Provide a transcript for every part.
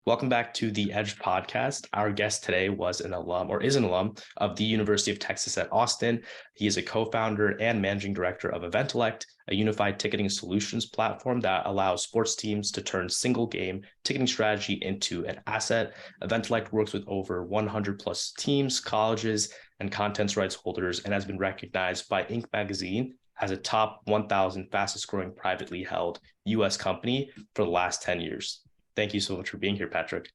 Welcome back to the Edge podcast. Our guest today was an alum or is an alum of the University of Texas at Austin. He is a co-founder and managing director of Eventellect, a unified ticketing solutions platform that allows sports teams to turn single game ticketing strategy into an asset. Eventellect works with over 100 plus teams, colleges, and content rights holders, and has been recognized by Inc. magazine as a top 1,000 fastest growing privately held US company for the last 10 years. Thank you so much for being here, Patrick.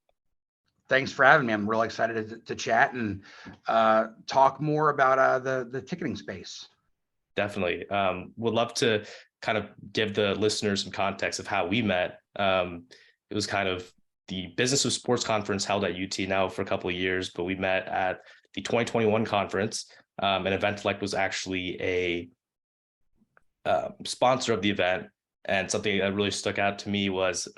Thanks for having me. I'm really excited to chat and talk more about the ticketing space. Definitely. Would love to kind of give the listeners some context of how we met. It was kind of the Business of Sports conference held at UT now for a couple of years, but we met at the 2021 conference, and Eventellect was actually a sponsor of the event. And something that really stuck out to me was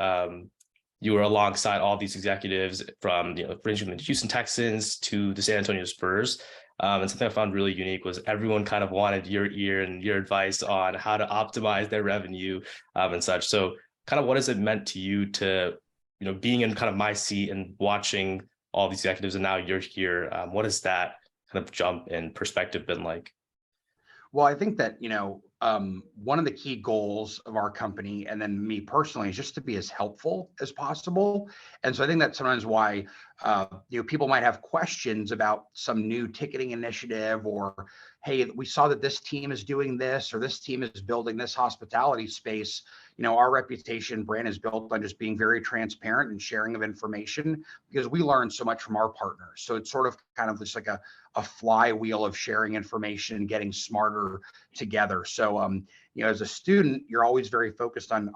you were alongside all these executives from, ranging from the Houston Texans to the San Antonio Spurs. And something I found really unique was everyone kind of wanted your ear and your advice on how to optimize their revenue and such. So kind of what has it meant to you to, being in kind of my seat and watching all these executives and now you're here? What has that kind of jump in perspective been like? Well, I think that, one of the key goals of our company and then me personally is just to be as helpful as possible. And so I think that's sometimes why, people might have questions about some new ticketing initiative or, hey, we saw that this team is doing this or this team is building this hospitality space. Our reputation brand is built on just being very transparent and sharing of information because we learn so much from our partners. So it's sort of kind of just like a flywheel of sharing information and getting smarter together. So, as a student, you're always very focused on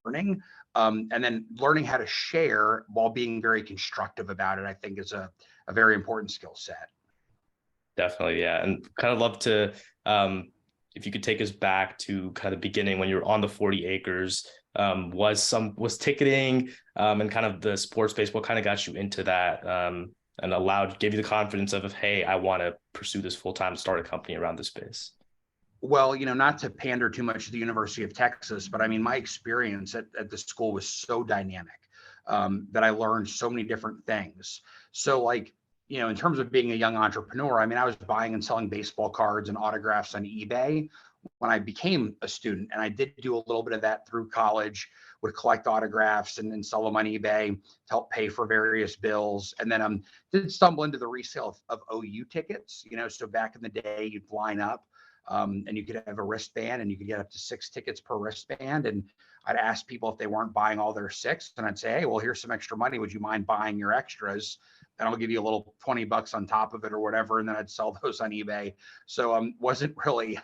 learning, and then learning how to share while being very constructive about it, I think is a very important skill set. Definitely, yeah. And kind of love to, if you could take us back to kind of the beginning when you were on the 40 acres, was ticketing and kind of the sports space, what kind of got you into that and gave you the confidence of, hey, I want to pursue this full-time, start a company around this space? Well, not to pander too much to the University of Texas, but I mean, my experience at the school was so dynamic that I learned so many different things. So in terms of being a young entrepreneur, I mean, I was buying and selling baseball cards and autographs on eBay when I became a student. And I did do a little bit of that through college, would collect autographs and then sell them on eBay to help pay for various bills. And then did stumble into the resale of OU tickets, so back in the day, you'd line up and you could have a wristband and you could get up to 6 tickets per wristband. And I'd ask people if they weren't buying all their 6, and I'd say, hey, well, here's some extra money. Would you mind buying your extras? And I'll give you a little $20 on top of it or whatever. And then I'd sell those on eBay. So wasn't really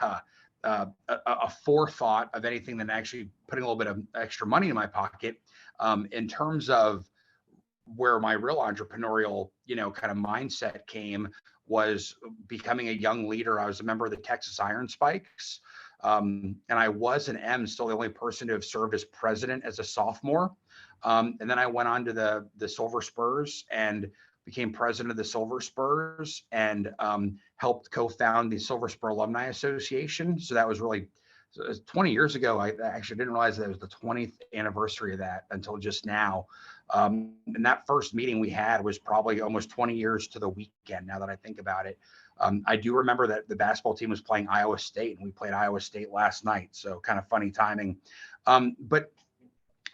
a forethought of anything than actually putting a little bit of extra money in my pocket. In terms of where my real entrepreneurial, kind of mindset came was becoming a young leader. I was a member of the Texas Iron Spikes. And I was and am still the only person to have served as president as a sophomore. And then I went on to the Silver Spurs and became president of the Silver Spurs and helped co-found the Silver Spur Alumni Association. So that was really 20 years ago. I actually didn't realize that it was the 20th anniversary of that until just now. And that first meeting we had was probably almost 20 years to the weekend, now that I think about it. I do remember that the basketball team was playing Iowa State, and we played Iowa State last night. So kind of funny timing. But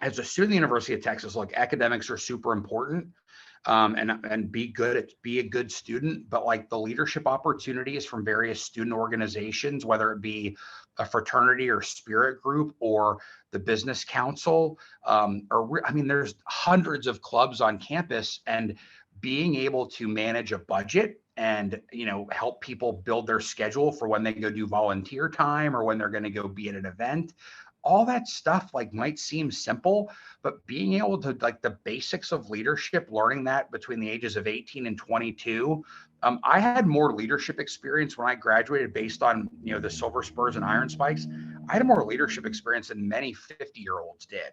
as a student at the University of Texas, academics are super important. And be a good student, but the leadership opportunities from various student organizations, whether it be a fraternity or spirit group or the business council, there's hundreds of clubs on campus, and being able to manage a budget and help people build their schedule for when they go do volunteer time or when they're going to go be at an event. All that stuff might seem simple, but being able to the basics of leadership, learning that between the ages of 18 and 22, I had more leadership experience when I graduated based on, the Silver Spurs and Iron Spikes. I had more leadership experience than many 50-year-olds did.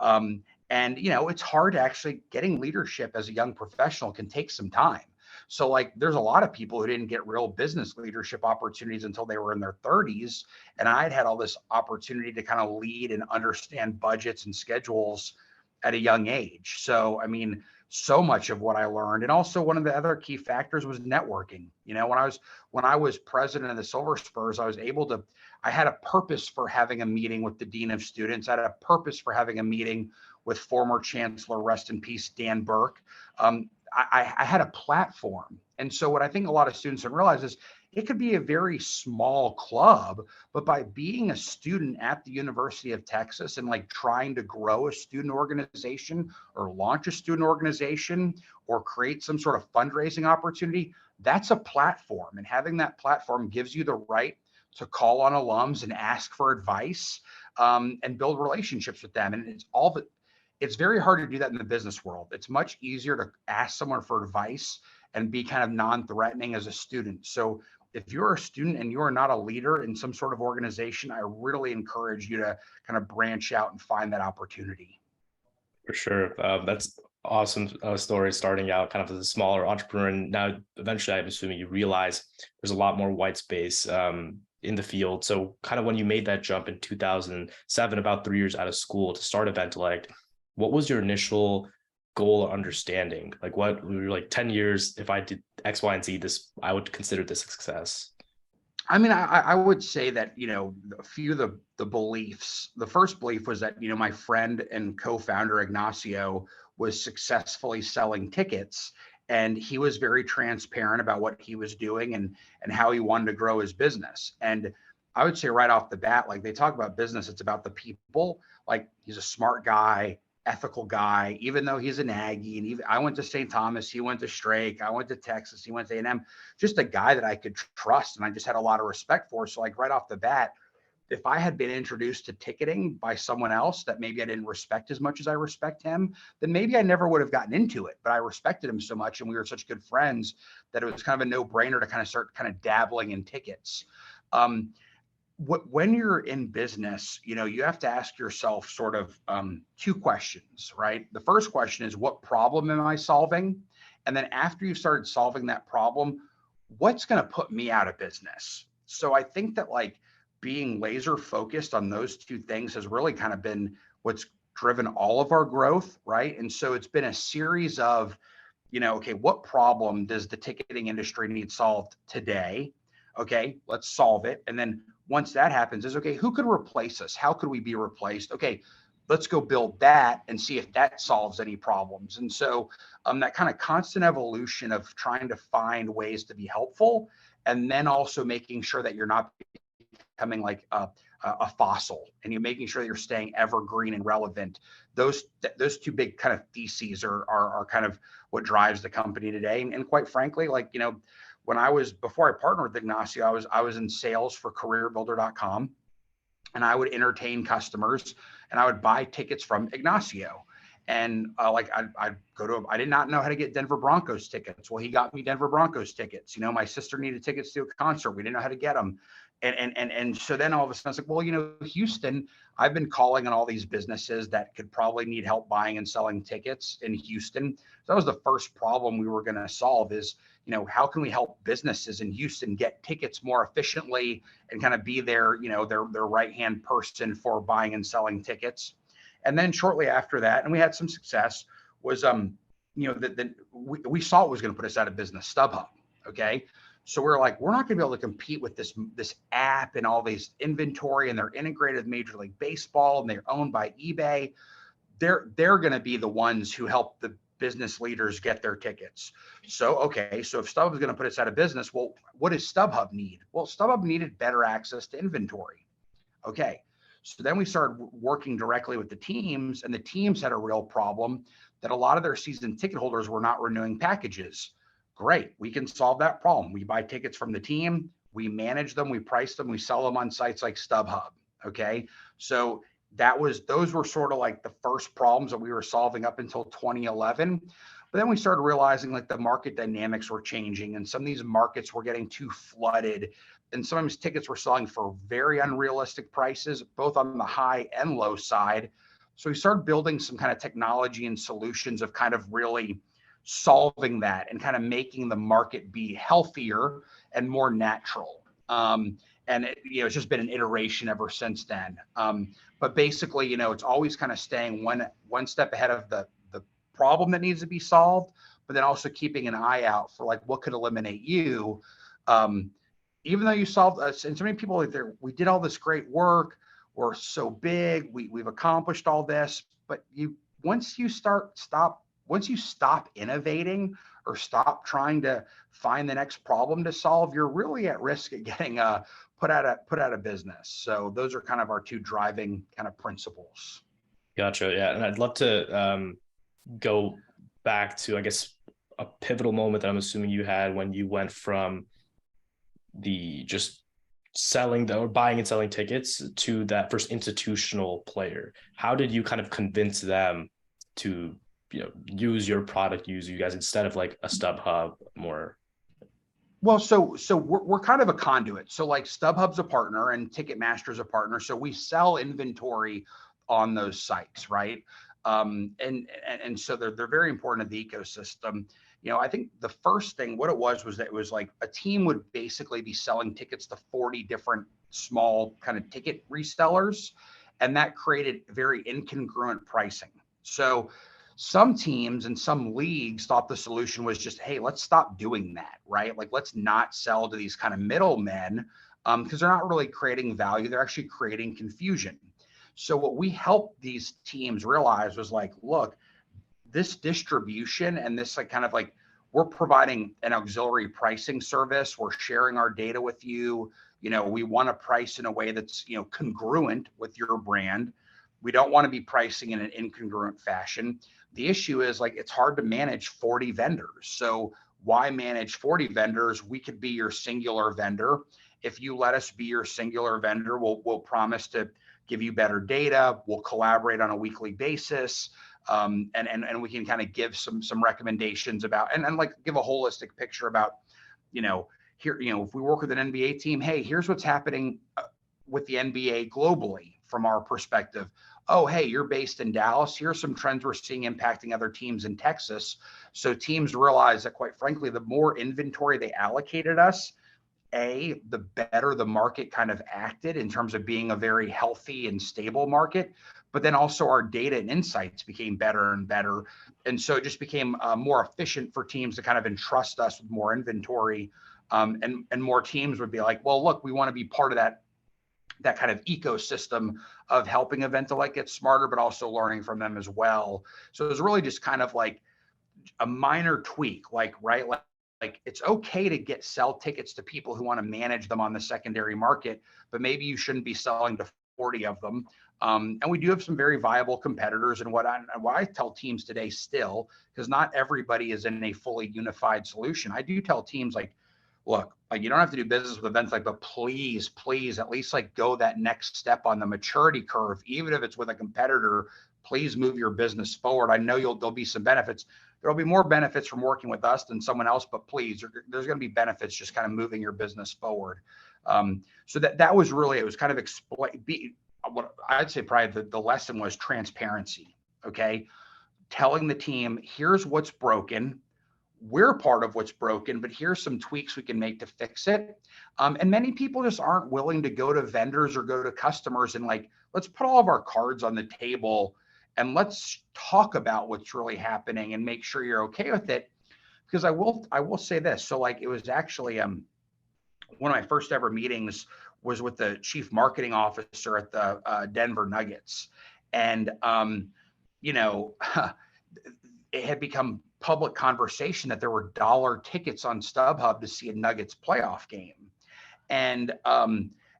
And, it's hard to actually getting leadership as a young professional can take some time. So there's a lot of people who didn't get real business leadership opportunities until they were in their 30s. And I'd had all this opportunity to kind of lead and understand budgets and schedules at a young age. So, I mean, so much of what I learned. And also one of the other key factors was networking. You know, when I was president of the Silver Spurs, I had a purpose for having a meeting with the dean of students. I had a purpose for having a meeting with former Chancellor, rest in peace, Dan Burke. I had a platform. And so what I think a lot of students don't realize is it could be a very small club, but by being a student at the University of Texas and like trying to grow a student organization or launch a student organization or create some sort of fundraising opportunity, that's a platform. And having that platform gives you the right to call on alums and ask for advice, and build relationships with them. And it's very hard to do that in the business world. It's much easier to ask someone for advice and be kind of non-threatening as a student. So if you're a student and you are not a leader in some sort of organization, I really encourage you to kind of branch out and find that opportunity. For sure. That's awesome story, starting out kind of as a smaller entrepreneur. And now eventually I'm assuming you realize there's a lot more white space in the field. So kind of when you made that jump in 2007, about 3 years out of school to start Eventellect, what was your initial goal or understanding? Like what we were like 10 years, if I did X, Y, and Z, this, I would consider this a success. I mean, I would say that, you know, a few of the beliefs, the first belief was that, you know, my friend and co-founder Ignacio was successfully selling tickets, and he was very transparent about what he was doing and how he wanted to grow his business. And I would say right off the bat, like they talk about business, it's about the people. Like he's a smart guy, ethical guy, even though he's an Aggie. And even I went to St. Thomas, he went to Strake, I went to Texas, he went to A&M, just a guy that I could trust. And I just had a lot of respect for. So like right off the bat, if I had been introduced to ticketing by someone else that maybe I didn't respect as much as I respect him, then maybe I never would have gotten into it. But I respected him so much and we were such good friends that it was kind of a no-brainer to kind of start kind of dabbling in tickets. When you're in business, you know, you have to ask yourself sort of two questions, right? The first question is, what problem am I solving? And then after you've started solving that problem, what's going to put me out of business? So I think that like being laser focused on those two things has really kind of been what's driven all of our growth, right? And so it's been a series of, you know, okay, what problem does the ticketing industry need solved today? Okay, let's solve it. And then once that happens is, okay, who could replace us? How could we be replaced? Okay, let's go build that and see if that solves any problems. And so that kind of constant evolution of trying to find ways to be helpful, and then also making sure that you're not becoming like a fossil, and you're making sure that you're staying evergreen and relevant. Those two big kind of theses are kind of what drives the company today. And quite frankly, like, you know, before I partnered with Ignacio, I was in sales for careerbuilder.com, and I would entertain customers and I would buy tickets from Ignacio. And I did not know how to get Denver Broncos tickets. Well, he got me Denver Broncos tickets. You know, my sister needed tickets to a concert. We didn't know how to get them. And so then all of a sudden, it's like, well, you know, Houston, I've been calling on all these businesses that could probably need help buying and selling tickets in Houston. So that was the first problem we were going to solve is, you know, how can we help businesses in Houston get tickets more efficiently and kind of be their, you know, their right-hand person for buying and selling tickets. And then shortly after that, and we had some success, was, you know, we saw it was going to put us out of business, StubHub. Okay. So we're like, we're not going to be able to compete with this app and all these inventory, and they're integrated with Major League Baseball and they're owned by eBay. They're going to be the ones who help the business leaders get their tickets. So, okay, so if StubHub is going to put us out of business, well, what does StubHub need? Well, StubHub needed better access to inventory. Okay, so then we started working directly with the teams, and the teams had a real problem that a lot of their season ticket holders were not renewing packages. Great, we can solve that problem. We buy tickets from the team, we manage them, we price them, we sell them on sites like StubHub. Okay, so those were sort of like the first problems that we were solving up until 2011. But then we started realizing like the market dynamics were changing, and some of these markets were getting too flooded, and sometimes tickets were selling for very unrealistic prices, both on the high and low side. So we started building some kind of technology and solutions of kind of really solving that and kind of making the market be healthier and more natural. And and it's just been an iteration ever since then. But basically, it's always kind of staying one step ahead of the problem that needs to be solved, but then also keeping an eye out for like what could eliminate you. Even though you solved us, and so many people like there, we did all this great work, we're so big, we've accomplished all this, but once you stop innovating or stop trying to find the next problem to solve, you're really at risk of getting put out of business. So those are kind of our two driving kind of principles. Gotcha. Yeah. And I'd love to go back to, I guess, a pivotal moment that I'm assuming you had when you went from the just or buying and selling tickets to that first institutional player. How did you kind of convince them to, use your product, use you guys instead of like a StubHub more? Well, so we're kind of a conduit. So like StubHub's a partner and Ticketmaster's a partner. So we sell inventory on those sites, right? And so they're very important to the ecosystem. I think the first thing, what it was that it was like a team would basically be selling tickets to 40 different small kind of ticket resellers, and that created very incongruent pricing. So some teams and some leagues thought the solution was just, hey, let's stop doing that, right? Like, let's not sell to these kind of middlemen because they're not really creating value. They're actually creating confusion. So what we helped these teams realize was like, look, this distribution and this like kind of like, we're providing an auxiliary pricing service. We're sharing our data with you. We want to price in a way that's, congruent with your brand. We don't want to be pricing in an incongruent fashion. The issue is like, it's hard to manage 40 vendors. So why manage 40 vendors? We could be your singular vendor. If you let us be your singular vendor, we'll promise to give you better data. We'll collaborate on a weekly basis. And we can kind of give some recommendations about, and like give a holistic picture about, here, if we work with an NBA team, hey, here's what's happening with the NBA globally from our perspective. Oh, hey, you're based in Dallas. Here's some trends we're seeing impacting other teams in Texas. So teams realize that, quite frankly, the more inventory they allocated us, the better the market kind of acted in terms of being a very healthy and stable market, but then also our data and insights became better and better. And so it just became more efficient for teams to kind of entrust us with more inventory. And more teams would be like, well, look, we want to be part of that kind of ecosystem of helping Eventellect get smarter, but also learning from them as well. So it was really just kind of like a minor tweak, like, right? Like it's okay to sell tickets to people who want to manage them on the secondary market, but maybe you shouldn't be selling to 40 of them. And we do have some very viable competitors. And what I tell teams today still, because not everybody is in a fully unified solution. I do tell teams like, look, like you don't have to do business with Eventellect, but please, at least like go that next step on the maturity curve, even if it's with a competitor. Please move your business forward. I know there'll be some benefits. There'll be more benefits from working with us than someone else, but please, there's going to be benefits just kind of moving your business forward. So that was really, it was kind of what I'd say probably the lesson was transparency. Okay. Telling the team, here's what's broken. We're part of what's broken, but here's some tweaks we can make to fix it. And many people just aren't willing to go to vendors or go to customers and like, let's put all of our cards on the table and let's talk about what's really happening and make sure you're okay with it. Because I will say this. So like, it was actually one of my first ever meetings was with the chief marketing officer at the Denver Nuggets. And, it had become public conversation that there were dollar tickets on StubHub to see a Nuggets playoff game. And,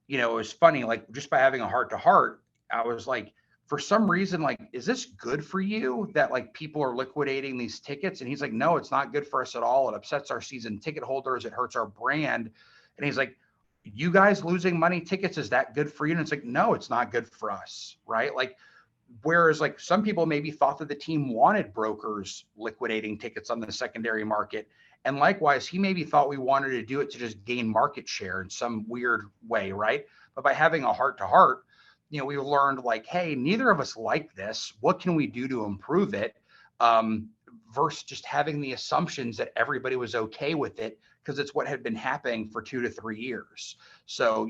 it was funny, like just by having a heart to heart, I was like, for some reason, like, is this good for you that like people are liquidating these tickets? And he's like, no, it's not good for us at all. It upsets our season ticket holders. It hurts our brand. And he's like, you guys losing money tickets, is that good for you? And it's like, no, it's not good for us. Right. Like, whereas like some people maybe thought that the team wanted brokers liquidating tickets on the secondary market. And likewise, he maybe thought we wanted to do it to just gain market share in some weird way. Right. But by having a heart to heart, we learned like, hey, neither of us like this. What can we do to improve it? Versus just having the assumptions that everybody was okay with it because it's what had been happening for 2 to 3 years. So,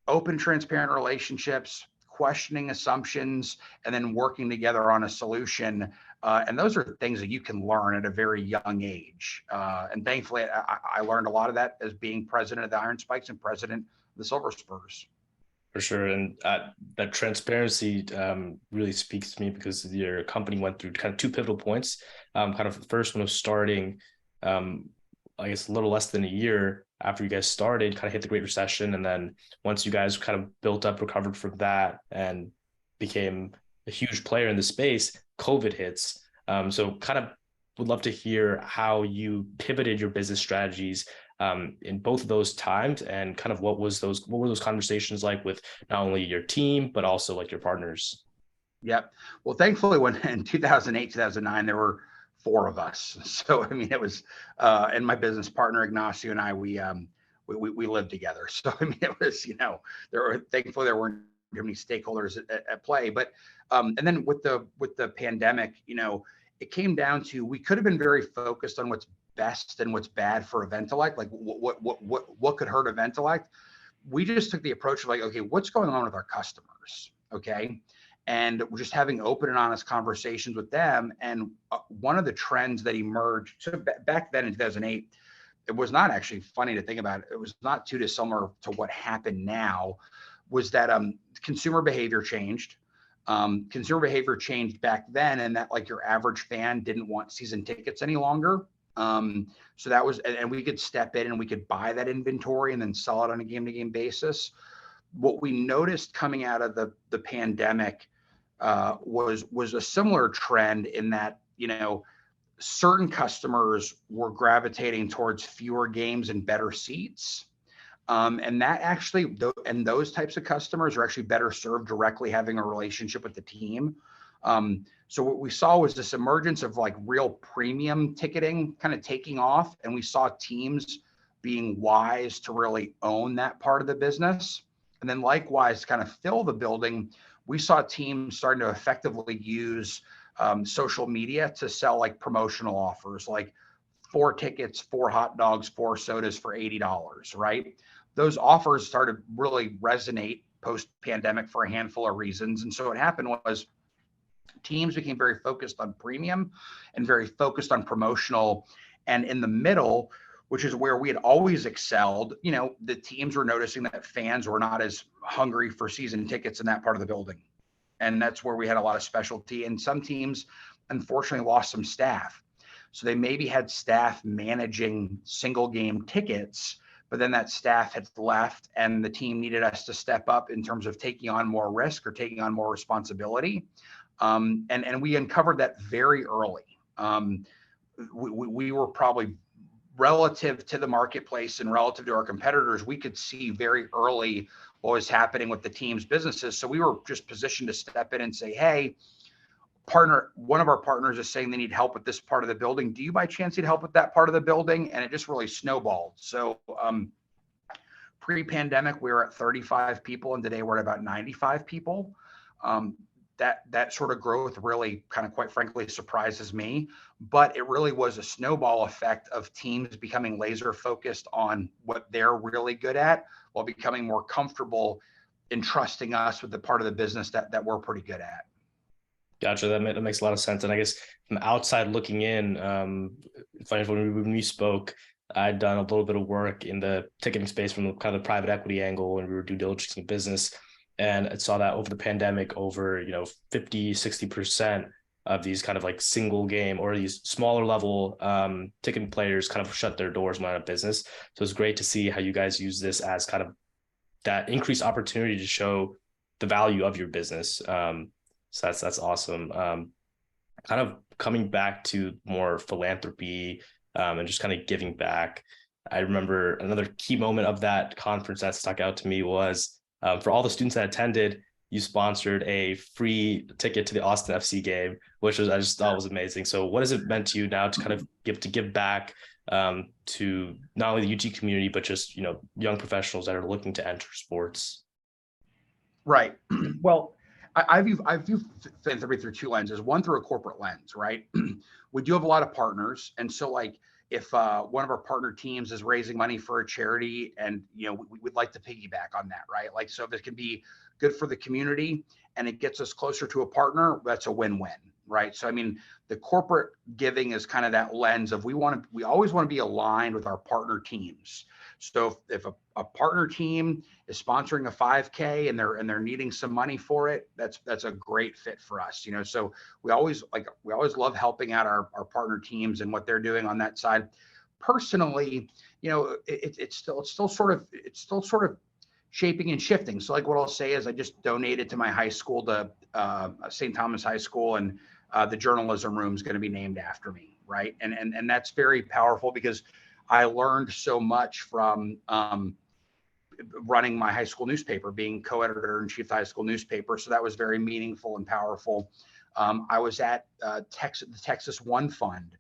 open, transparent relationships, questioning assumptions, and then working together on a solution. And those are things that you can learn at a very young age. And thankfully, I learned a lot of that as being president of the Iron Spikes and president of the Silver Spurs. For sure. And that transparency really speaks to me, because your company went through kind of two pivotal points. Kind of the first one was starting, I guess, a little less than a year after you guys started, kind of hit the Great Recession. And then once you guys kind of built up, recovered from that, and became a huge player in the space, COVID hits. So kind of would love to hear how you pivoted your business strategies in both of those times, and kind of what were those conversations like with not only your team, but also like your partners? Yep. Well, thankfully, when in 2008, 2009, there were four of us. So, I mean, it was, and my business partner, Ignacio, and I, we lived together. So, I mean, it was, thankfully there weren't too many stakeholders at play, but, and then with the pandemic, it came down to, we could have been very focused on what's best and what's bad for Eventellect, like what could hurt Eventellect. We just took the approach of like, okay, what's going on with our customers? Okay. And we're just having open and honest conversations with them. And one of the trends that emerged, so back then in 2008, it was not actually funny to think about. It was not too dissimilar to what happened now, was that consumer behavior changed. Consumer behavior changed back then, and that like your average fan didn't want season tickets any longer. So that was, and we could step in and we could buy that inventory and then sell it on a game-to-game basis. What we noticed coming out of the pandemic was a similar trend in that, certain customers were gravitating towards fewer games and better seats. And that actually, and those types of customers are actually better served directly having a relationship with the team. So what we saw was this emergence of like real premium ticketing kind of taking off. And we saw teams being wise to really own that part of the business. And then likewise, kind of fill the building, we saw teams starting to effectively use social media to sell like promotional offers, like 4 tickets, 4 hot dogs, 4 sodas for $80, right? Those offers started really resonate post-pandemic for a handful of reasons. And so what happened was teams became very focused on premium and very focused on promotional. And in the middle, which is where we had always excelled, the teams were noticing that fans were not as hungry for season tickets in that part of the building. And that's where we had a lot of specialty. And some teams, unfortunately, lost some staff. So they maybe had staff managing single game tickets, but then that staff had left and the team needed us to step up in terms of taking on more risk or taking on more responsibility. And we uncovered that very early. We were probably, relative to the marketplace and relative to our competitors, we could see very early what was happening with the team's businesses. So we were just positioned to step in and say, hey, partner, one of our partners is saying they need help with this part of the building. Do you by chance need help with that part of the building? And it just really snowballed. So pre-pandemic, we were at 35 people, and today we're at about 95 people. That sort of growth really kind of, quite frankly, surprises me, but it really was a snowball effect of teams becoming laser focused on what they're really good at, while becoming more comfortable in trusting us with the part of the business that we're pretty good at. Gotcha. That makes a lot of sense. And I guess from outside looking in, when we spoke, I'd done a little bit of work in the ticketing space from the kind of private equity angle, and we were due diligencing business. And I saw that over the pandemic, over 50-60% of these kind of like single game or these smaller level ticketing players kind of shut their doors when out of business. So it's great to see how you guys use this as kind of that increased opportunity to show the value of your business. So that's awesome. Kind of coming back to more philanthropy and just kind of giving back. I remember another key moment of that conference that stuck out to me was, for all the students that attended, you sponsored a free ticket to the Austin FC game, which I just thought was amazing. So what has it meant to you now to kind of give back to not only the UT community, but just, young professionals that are looking to enter sports? Right. Well, I view philanthropy through two lenses. One, through a corporate lens, right? We do have a lot of partners. And so like, if one of our partner teams is raising money for a charity, and we would like to piggyback on that, right? Like, so if it can be good for the community and it gets us closer to a partner, that's a win-win, right? So I mean, the corporate giving is kind of that lens of we always want to be aligned with our partner teams. So if a partner team is sponsoring a 5K and they're needing some money for it, that's a great fit for us. So we always love helping out our partner teams and what they're doing on that side. Personally, it's still sort of shaping and shifting. So like what I'll say is I just donated to my high school, to St. Thomas High School, and the journalism room is going to be named after me, right? And that's very powerful because I learned so much from running my high school newspaper, being co-editor in chief of the high school newspaper. So that was very meaningful and powerful. I was at the Texas One Fund,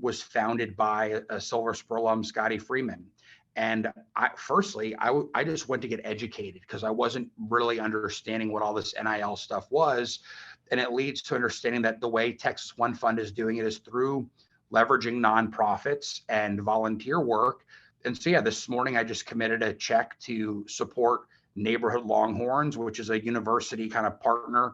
was founded by a Silver Spur alum, Scotty Freeman. And I just went to get educated because I wasn't really understanding what all this NIL stuff was. And it leads to understanding that the way Texas One Fund is doing it is through leveraging nonprofits and volunteer work. And so, yeah, this morning I just committed a check to support Neighborhood Longhorns, which is a university kind of partner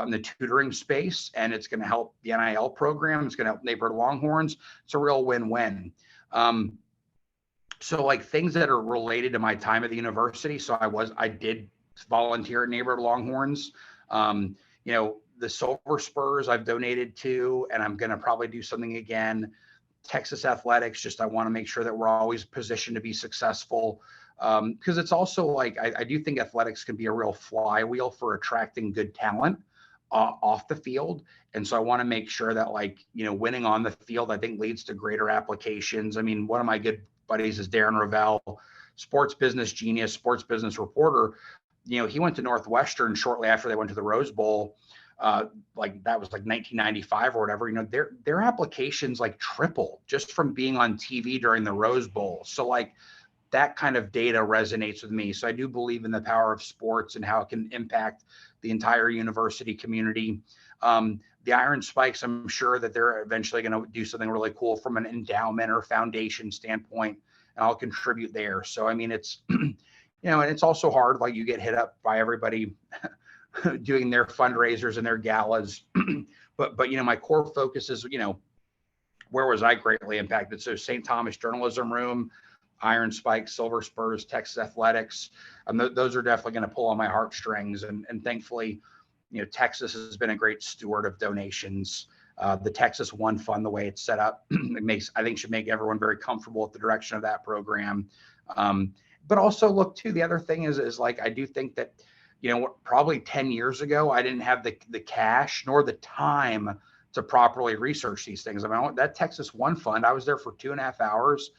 in the tutoring space. And it's going to help the NIL program. It's going to help Neighborhood Longhorns. It's a real win-win. So like things that are related to my time at the university. So I did volunteer at Neighborhood Longhorns. The Silver Spurs I've donated to, and I'm going to probably do something again. Texas Athletics, just I want to make sure that we're always positioned to be successful. Because it's also like, I do think athletics can be a real flywheel for attracting good talent off the field. And so I want to make sure that winning on the field, I think leads to greater applications. I mean, one of my good buddies is Darren Ravel, sports business genius, sports business reporter. He went to Northwestern shortly after they went to the Rose Bowl. That was like 1995 or whatever. Their applications tripled just from being on TV during the Rose Bowl. So that kind of data resonates with me. So I do believe in the power of sports and how it can impact the entire university community. The Iron Spikes, I'm sure that they're eventually going to do something really cool from an endowment or foundation standpoint, and I'll contribute there. So, I mean, it's, and it's also hard, you get hit up by everybody doing their fundraisers and their galas. but my core focus is, where was I greatly impacted? So St. Thomas Journalism Room, Iron Spikes, Silver Spurs, Texas Athletics. Those are definitely going to pull on my heartstrings. And thankfully, Texas has been a great steward of donations. The Texas One Fund, the way it's set up, I think should make everyone very comfortable with the direction of that program. But also look too, the other thing is I do think that, probably 10 years ago, I didn't have the cash nor the time to properly research these things. I mean, that Texas One Fund, I was there for 2.5 hours.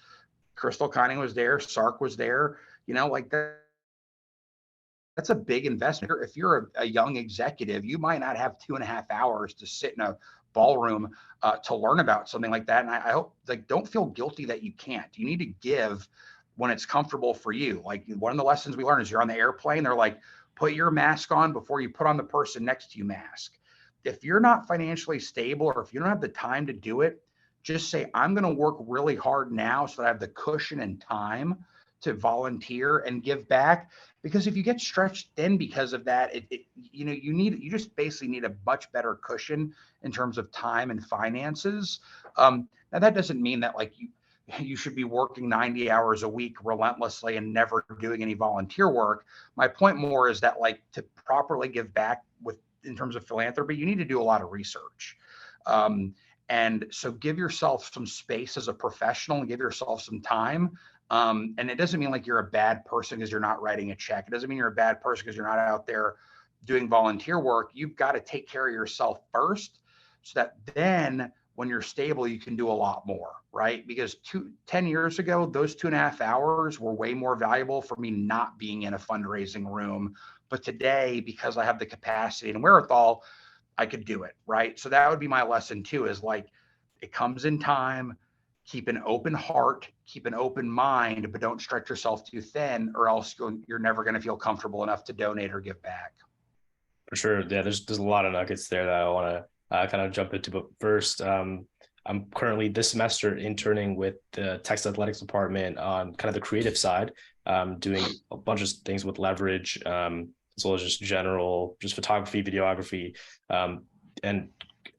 Crystal Conning was there. Sark was there. That's a big investment. If you're a young executive, you might not have 2.5 hours to sit in a ballroom to learn about something like that. And I hope, don't feel guilty that you can't. You need to give when it's comfortable for you. One of the lessons we learned is you're on the airplane. They're like, put your mask on before you put on the person next to you mask. If you're not financially stable, or if you don't have the time to do it, just say, I'm going to work really hard now so that I have the cushion and time to volunteer and give back. Because if you get stretched thin because of that, you just basically need a much better cushion in terms of time and finances. Now that doesn't mean that you should be working 90 hours a week relentlessly and never doing any volunteer work. My point more is that to properly give back in terms of philanthropy, you need to do a lot of research. And so give yourself some space as a professional and give yourself some time. And it doesn't mean you're a bad person because you're not writing a check. It doesn't mean you're a bad person because you're not out there doing volunteer work. You've got to take care of yourself first so that then when you're stable, you can do a lot more, right? Because 10 years ago, those 2.5 hours were way more valuable for me not being in a fundraising room. But today, because I have the capacity and wherewithal, I could do it, right? So that would be my lesson too, is it comes in time. Keep an open heart, keep an open mind, but don't stretch yourself too thin, or else you're never going to feel comfortable enough to donate or give back. For sure. Yeah, there's a lot of nuggets there that I want to kind of jump into. But first, I'm currently this semester interning with the Texas Athletics Department on kind of the creative side, doing a bunch of things with leverage, as well as just general, just photography, videography. And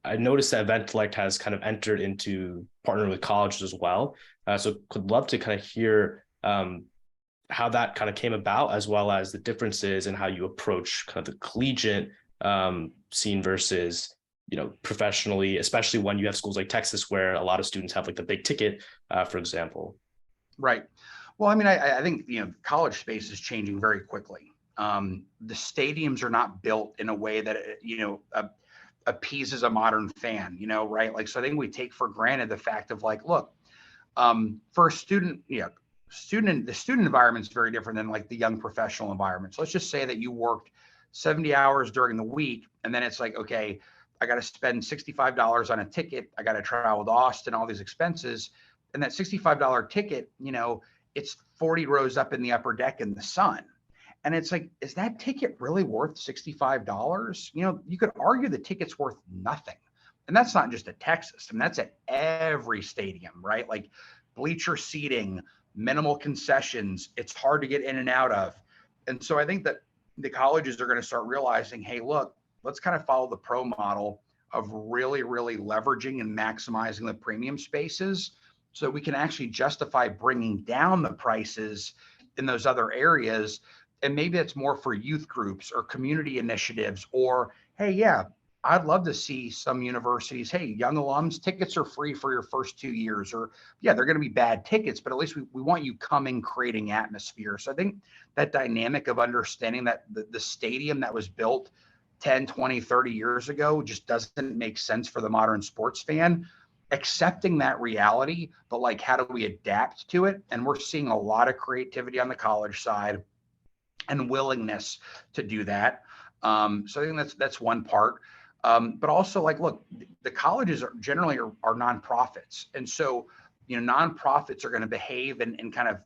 I noticed that Eventellect has kind of entered into partnering with colleges as well. So could love to kind of hear how that kind of came about, as well as the differences in how you approach kind of the collegiate scene versus, professionally, especially when you have schools like Texas, where a lot of students have like the big ticket, for example. Right. Well, I mean, I think, college space is changing very quickly. The stadiums are not built in a way that, appeases a modern fan, right? Like, so I think we take for granted the fact of like, look, for a student, the student environment is very different than like the young professional environment. So let's just say that you worked 70 hours during the week, and then it's like, okay, I got to spend $65 on a ticket. I got to travel to Austin, all these expenses. And that $65 ticket, it's 40 rows up in the upper deck in the sun. And it's like, is that ticket really worth $65? You could argue the ticket's worth nothing. And that's not just at Texas. I mean, that's at every stadium, right? Like bleacher seating, minimal concessions. It's hard to get in and out of. And so I think that the colleges are going to start realizing, hey, look, let's kind of follow the pro model of really, really leveraging and maximizing the premium spaces so that we can actually justify bringing down the prices in those other areas. And maybe it's more for youth groups or community initiatives, or, hey, yeah, I'd love to see some universities, hey, young alums, tickets are free for your first 2 years, or yeah, they're going to be bad tickets, but at least we want you coming, creating atmosphere. So I think that dynamic of understanding that the stadium that was built 10, 20, 30 years ago just doesn't make sense for the modern sports fan. Accepting that reality, but like, how do we adapt to it? And we're seeing a lot of creativity on the college side and willingness to do that. So I think that's one part. But also, like, look, the colleges are generally are nonprofits. And so, nonprofits are going to behave and kind of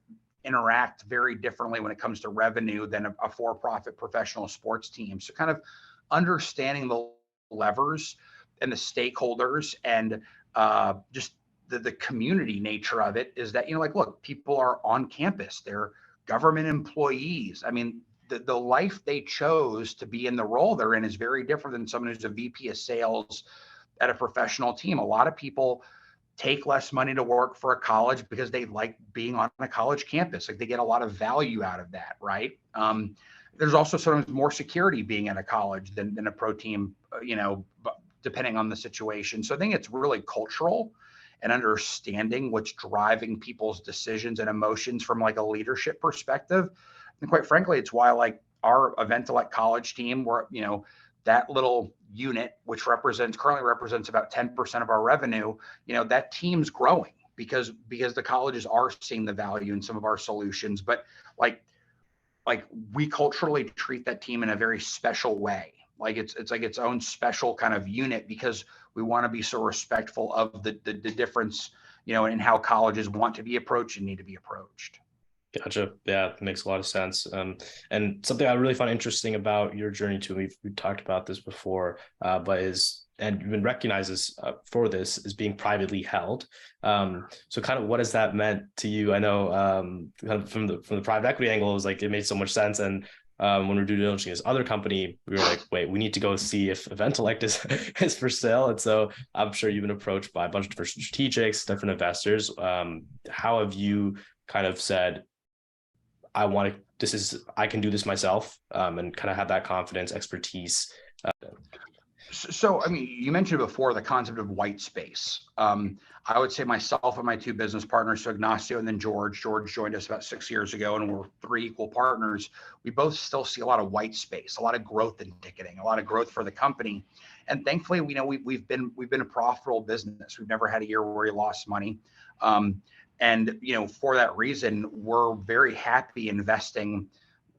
interact very differently when it comes to revenue than a for-profit professional sports team. So kind of understanding the levers and the stakeholders and just the community nature of it is that, like, look, people are on campus, they're government employees. I mean, the life they chose to be in the role they're in is very different than someone who's a VP of sales at a professional team. A lot of people take less money to work for a college because they like being on a college campus. Like, they get a lot of value out of that, right? There's also sometimes more security being at a college than a pro team, depending on the situation. So I think it's really cultural and understanding what's driving people's decisions and emotions from like a leadership perspective. And quite frankly, it's why like our Eventellect college team, where, that little unit, which currently represents about 10% of our revenue, that team's growing because the colleges are seeing the value in some of our solutions. But like we culturally treat that team in a very special way. Like it's like its own special kind of unit because we want to be so respectful of the difference, in how colleges want to be approached and need to be approached. Gotcha. Yeah, it makes a lot of sense. And something I really find interesting about your journey too, we've talked about this before, and you've been recognized for this is being privately held. So kind of what has that meant to you? I know kind of from the private equity angle, it was like, it made so much sense. And when we were due diligence this other company, we were like, wait, we need to go see if Eventellect is for sale. And so I'm sure you've been approached by a bunch of different strategics, different investors. How have you kind of said, I can do this myself, and kind of have that confidence, expertise? So, I mean, you mentioned before the concept of white space. I would say myself and my two business partners, so Ignacio and then George joined us about 6 years ago, and we're 3 equal partners. We both still see a lot of white space, a lot of growth in ticketing, a lot of growth for the company. And thankfully, we've been a profitable business. We've never had a year where we lost money. And, for that reason, we're very happy investing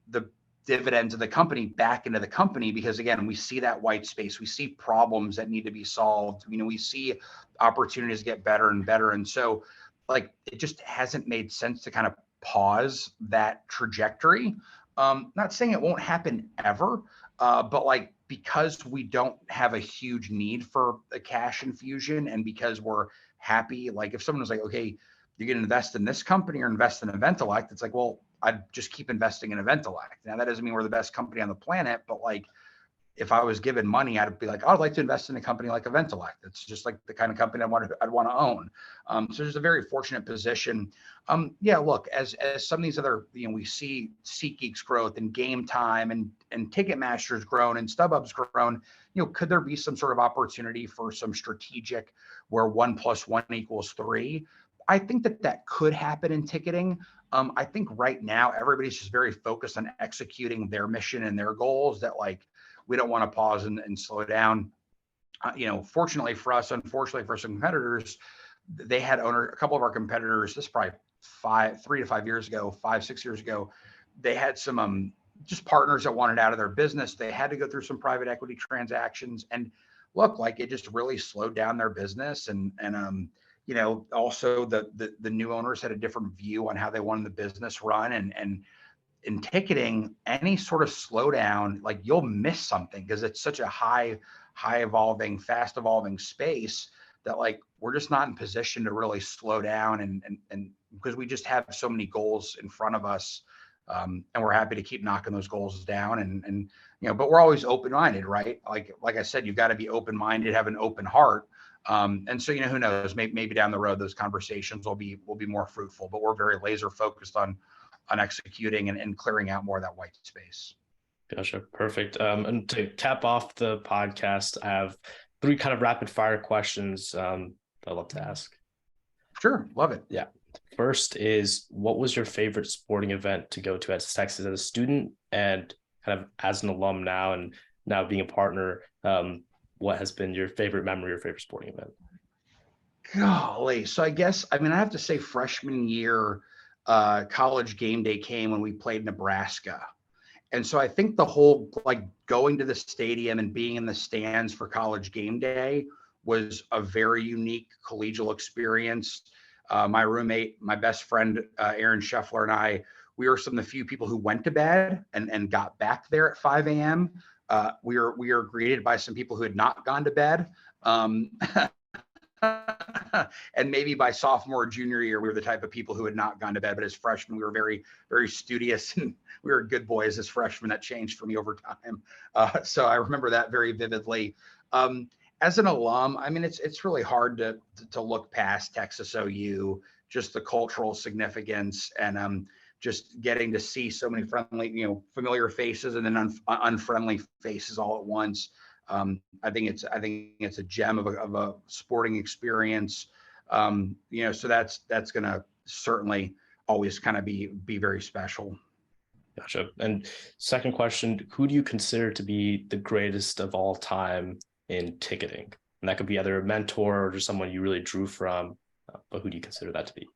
the dividends of the company back into the company because, again, we see that white space. We see problems that need to be solved. We see opportunities get better and better. And so, like, it just hasn't made sense to kind of pause that trajectory. Not saying it won't happen ever, but like, because we don't have a huge need for a cash infusion and because we're happy. Like if someone was like, okay, you can invest in this company or invest in Eventellect, it's like, well, I'd just keep investing in Eventellect. Now that doesn't mean we're the best company on the planet, but like if I was given money, I'd be like, oh, I'd like to invest in a company like Eventellect. It's just like the kind of company I'd want to own. So there's a very fortunate position. Yeah, look, as some of these other, we see SeatGeek's growth and Game Time and Ticketmaster's grown and StubHub's grown. Could there be some sort of opportunity for some strategic where 1 + 1 = 3? I think that could happen in ticketing. I think right now everybody's just very focused on executing their mission and their goals that like, we don't want to pause and slow down. Fortunately for us, unfortunately for some competitors, they had a couple of our competitors, this is probably 3 to 5 years ago, 5-6 years ago, they had some just partners that wanted out of their business. They had to go through some private equity transactions, and look, like it just really slowed down their business. And also the new owners had a different view on how they wanted the business run. And in ticketing, any sort of slowdown, like you'll miss something because it's such a high evolving, fast evolving space that like we're just not in position to really slow down and because we just have so many goals in front of us, and we're happy to keep knocking those goals down and but we're always open-minded, right? Like I said, you've got to be open-minded, have an open heart. And so who knows, maybe down the road those conversations will be more fruitful, but we're very laser focused on executing and clearing out more of that white space. Gotcha. Perfect. And to cap off the podcast, I have 3 kind of rapid fire questions I'd love to ask. Sure. Love it. Yeah. First is, what was your favorite sporting event to go to at Texas as a student and kind of as an alum now and now being a partner? What has been your favorite memory or favorite sporting event? Golly. So I guess, I have to say freshman year, college game day came when we played Nebraska. And so I think the whole, like going to the stadium and being in the stands for college game day was a very unique collegial experience. My roommate, my best friend, Aaron Scheffler, and I, we were some of the few people who went to bed and got back there at 5 a.m. We were greeted by some people who had not gone to bed. And maybe by sophomore or junior year, we were the type of people who had not gone to bed. But as freshmen, we were very, very studious, and we were good boys as freshmen. That changed for me over time. So I remember that very vividly. As an alum, it's really hard to look past Texas OU, just the cultural significance and just getting to see so many friendly, familiar faces and then unfriendly faces all at once. I think it's a gem of a sporting experience. So that's going to certainly always kind of be very special. Gotcha. And second question, who do you consider to be the greatest of all time in ticketing? And that could be either a mentor or just someone you really drew from, but who do you consider that to be?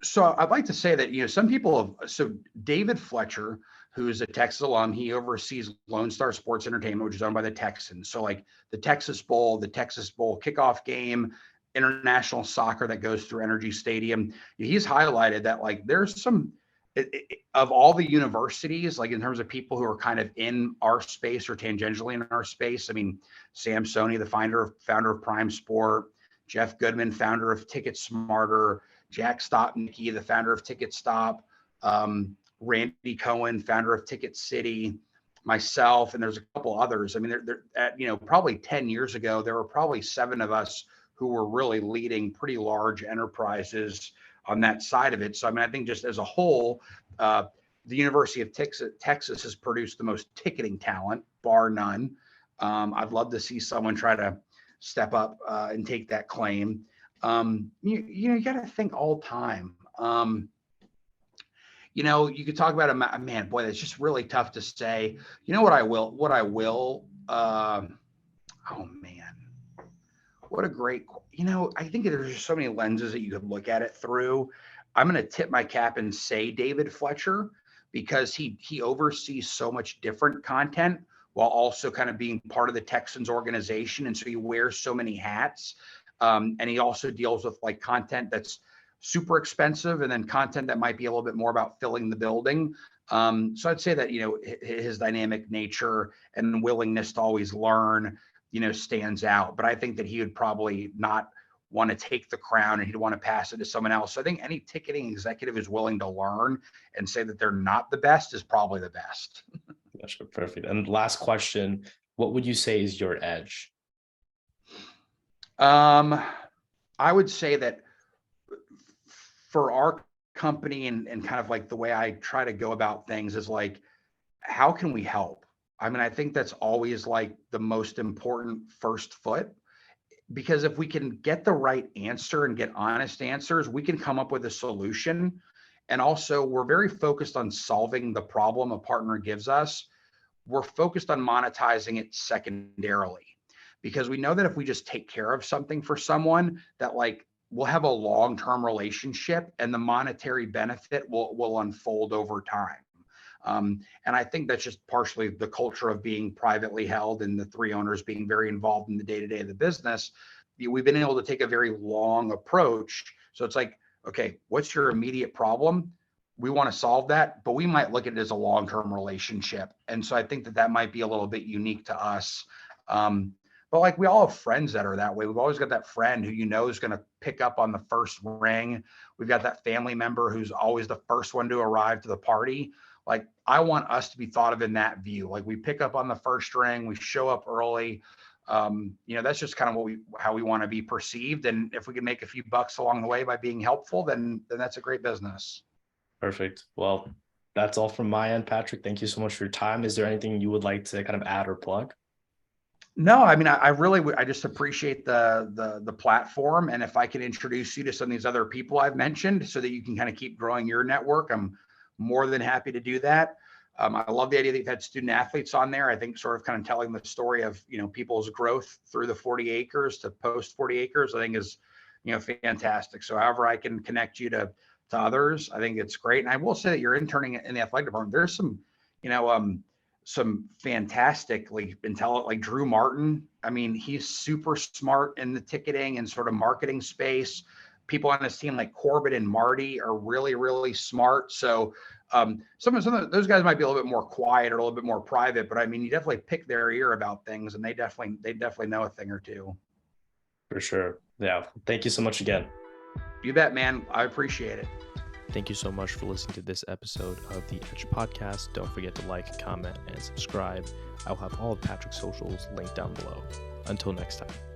So I'd like to say that, some people so David Fletcher, who is a Texas alum, he oversees Lone Star Sports Entertainment, which is owned by the Texans. So like the Texas Bowl kickoff game, international soccer that goes through Energy Stadium. He's highlighted that like there's some of all the universities, like in terms of people who are kind of in our space or tangentially in our space. Sam Sony, the founder of Prime Sport, Jeff Goodman, founder of Ticket Smarter, Jack Stopnicki, the founder of Ticket Stop, Randy Cohen, founder of Ticket City, myself, and there's a couple others. Probably 10 years ago, there were probably 7 of us who were really leading pretty large enterprises on that side of it. So, I think just as a whole, the University of Texas has produced the most ticketing talent, bar none. I'd love to see someone try to step up and take that claim. You got to think all time. You could talk about a man, boy, that's just really tough to say. What I will, oh man, what a great, I think there's just so many lenses that you could look at it through. I'm going to tip my cap and say David Fletcher, because he oversees so much different content while also kind of being part of the Texans organization. And so he wears so many hats. And he also deals with like content that's super expensive and then content that might be a little bit more about filling the building. So I'd say that, his dynamic nature and willingness to always learn, stands out. But I think that he would probably not want to take the crown and he'd want to pass it to someone else. So I think any ticketing executive is willing to learn and say that they're not the best is probably the best. Gotcha. Perfect. And last question, what would you say is your edge? I would say that for our company and kind of like the way I try to go about things is like, how can we help? I mean, I think that's always like the most important first foot, because if we can get the right answer and get honest answers, we can come up with a solution. And also, we're very focused on solving the problem a partner gives us. We're focused on monetizing it secondarily, because we know that if we just take care of something for someone, that like we'll have a long-term relationship and the monetary benefit will unfold over time. And I think that's just partially the culture of being privately held and the three owners being very involved in the day-to-day of the business. We've been able to take a very long approach. So it's like, okay, what's your immediate problem? We want to solve that, but we might look at it as a long-term relationship. And so I think that might be a little bit unique to us. But like we all have friends that are that way. We've always got that friend who you know is going to pick up on the first ring. We've got that family member who's always the first one to arrive to the party. Like I want us to be thought of in that view. Like we pick up on the first ring, we show up early. That's just kind of how we want to be perceived. And if we can make a few bucks along the way by being helpful, then that's a great business. Perfect. Well, that's all from my end, Patrick. Thank you so much for your time. Is there anything you would like to kind of add or plug? No, I mean, I really would. I just appreciate the platform, and if I can introduce you to some of these other people I've mentioned, so that you can kind of keep growing your network, I'm more than happy to do that. I love the idea that you've had student athletes on there. I think sort of kind of telling the story of people's growth through the 40 acres to post 40 acres, I think is fantastic. So however I can connect you to others, I think it's great. And I will say that you're interning in the athletic department. There's some fantastically intelligent, like Drew Martin. I mean, he's super smart in the ticketing and sort of marketing space. People on his team like Corbett and Marty are really, really smart. So some of those guys might be a little bit more quiet or a little bit more private, but I mean, you definitely pick their ear about things, and they definitely know a thing or two. For sure. Yeah. Thank you so much again. You bet, man. I appreciate it. Thank you so much for listening to this episode of the Edge Podcast. Don't forget to like, comment, and subscribe. I'll have all of Patrick's socials linked down below. Until next time.